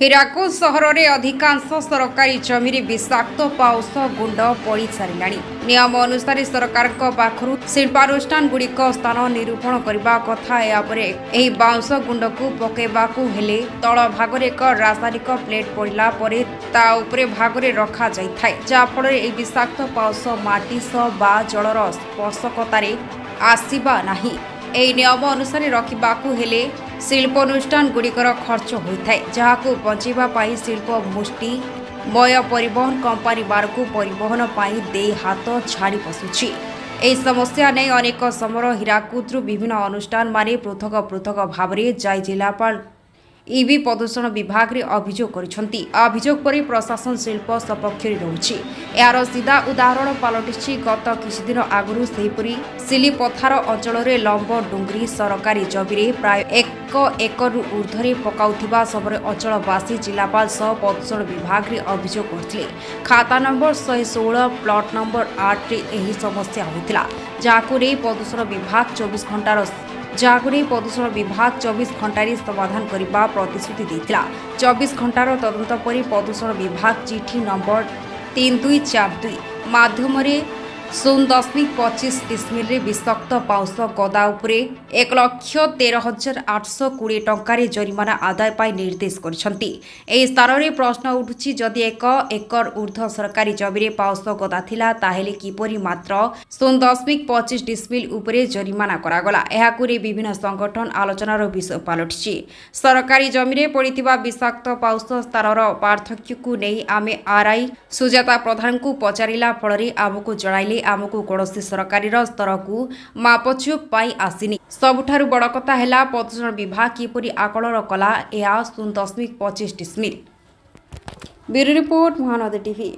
ହୀରାକୁଦ ସହରରେ ଅଧିକାଂଶ ସରକାରୀ ଜମିରେ ବିଷାକ୍ତ ପାଉଁଶ ଗୁଣ୍ଡ ପଡ଼ି ସାରିଲାଣି। ନିୟମ ଅନୁସାରେ ସରକାରଙ୍କ ପାଖରୁ ଶିଳ୍ପାନୁଷ୍ଠାନଗୁଡ଼ିକ ସ୍ଥାନ ନିରୂପଣ କରିବା କଥା। ଏହାପରେ ଏହି ବାଉଁଶ ଗୁଣ୍ଡକୁ ପକାଇବାକୁ ହେଲେ ତଳ ଭାଗରେ ଏକ ରାସାୟନିକ ପ୍ଲେଟ୍ ପଡ଼ିଲା ପରେ ତା ଉପରେ ଭାଗରେ ରଖାଯାଇଥାଏ, ଯାହାଫଳରେ ଏହି ବିଷାକ୍ତ ପାଉଁଶ ମାଟି ସହ ବା ଜଳର ସ୍ପର୍ଶକତାରେ ଆସିବା ନାହିଁ। ଏହି ନିୟମ ଅନୁସାରେ ରଖିବାକୁ ହେଲେ ଶିଳ୍ପାନୁଷ୍ଠାନଗୁଡ଼ିକର ଖର୍ଚ୍ଚ ହୋଇଥାଏ, ଯାହାକୁ ବଞ୍ଚାଇବା ପାଇଁ ଶିଳ୍ପ ମୁଷ୍ଟିମୟ ପରିବହନ କମ୍ପାନୀ ବାରକୁ ପରିବହନ ପାଇଁ ଦେଇ ହାତ ଛାଡ଼ି ବସୁଛି। ଏହି ସମସ୍ୟା ନେଇ ଅନେକ ସମୟରେ ହୀରାକୁଦରୁ ବିଭିନ୍ନ ଅନୁଷ୍ଠାନମାନେ ପୃଥକ ପୃଥକ ଭାବରେ ଯାଇ ଜିଲ୍ଲାପାଳ ଇବି ପ୍ରଦୂଷଣ ବିଭାଗରେ ଅଭିଯୋଗ କରିଛନ୍ତି। ଅଭିଯୋଗ ପରେ ପ୍ରଶାସନ ଶିଳ୍ପ ସପକ୍ଷରେ ରହୁଛି। ଏହାର ସିଧା ଉଦାହରଣ ପାଲଟିଛି ଗତ କିଛିଦିନ ଆଗରୁ ସେହିପରି ସିଲିପଥାର ଅଞ୍ଚଳରେ ଲମ୍ବ ଡୁଙ୍ଗରି ସରକାରୀ ଜମିରେ ପ୍ରାୟ 1 ଏକରରୁ ଉର୍ଦ୍ଧ୍ୱରେ ପକାଉଥିବା ସମୟରେ ଅଞ୍ଚଳବାସୀ ଜିଲ୍ଲାପାଳ ସହ ପ୍ରଦୂଷଣ ବିଭାଗରେ ଅଭିଯୋଗ କରିଥିଲେ। ଖାତା ନମ୍ବର 116 ପ୍ଲଟ ନମ୍ବର 8ରେ ଏହି ସମସ୍ୟା ହୋଇଥିଲା, ଯାହାକୁ ନେଇ ପ୍ରଦୂଷଣ ବିଭାଗ 24 ଘଣ୍ଟାରେ ସମାଧାନ କରିବା ପ୍ରତିଶ୍ରୁତି ଦେଇଥିଲା। 24 ଘଣ୍ଟାର ତଦନ୍ତ ପରେ ପ୍ରଦୂଷଣ ବିଭାଗ ଚିଠି ନମ୍ବର 3242 ମାଧ୍ୟମରେ 0.25 ଡିସିମିଲ୍ରେ ବିଷାକ୍ତ ପାଉଁଶ ଗଦା ଉପରେ 1,13,820 ଟଙ୍କାରେ ଜରିମାନା ଆଦାୟ ପାଇଁ ନିର୍ଦ୍ଦେଶ କରିଛନ୍ତି। ଏହି ସ୍ଥାନରେ ପ୍ରଶ୍ନ ଉଠୁଛି, ଯଦି 1 ଏକର ଉର୍ଦ୍ଧ୍ୱ ସରକାରୀ ଜମିରେ ପାଉଁଶ ଗଦା ଥିଲା, ତାହେଲେ କିପରି ମାତ୍ର 0.25 ଡିସିମିଲ୍ ଉପରେ ଜରିମାନା କରାଗଲା? ଏହାକୁ ନେଇ ବିଭିନ୍ନ ସଂଗଠନ ଆଲୋଚନାର ବିଷୟ ପାଲଟିଛି। ସରକାରୀ ଜମିରେ ପଡ଼ିଥିବା ବିଷାକ୍ତ ପାଉଁଶ ସ୍ଥାନର ପାର୍ଥକ୍ୟକୁ ନେଇ ଆମେ ଆର୍ଆଇ ସୁଜାତା ପ୍ରଧାନଙ୍କୁ ପଚାରିଲା ଫଳରେ ଆମକୁ ଜଣାଇଲେ, ଆମକୁ କୌଣସି ସରକାରୀର ସ୍ତରକୁ ମାପଚୁପ ପାଇଁ ଆସିନି। ସବୁଠାରୁ ବଡ଼ କଥା ହେଲା, ପ୍ରଦୂଷଣ ବିଭାଗ କିପରି ଆକଳନ କଲା ଏହା 0.25 decimal. Bureau report, Mahanadi TV.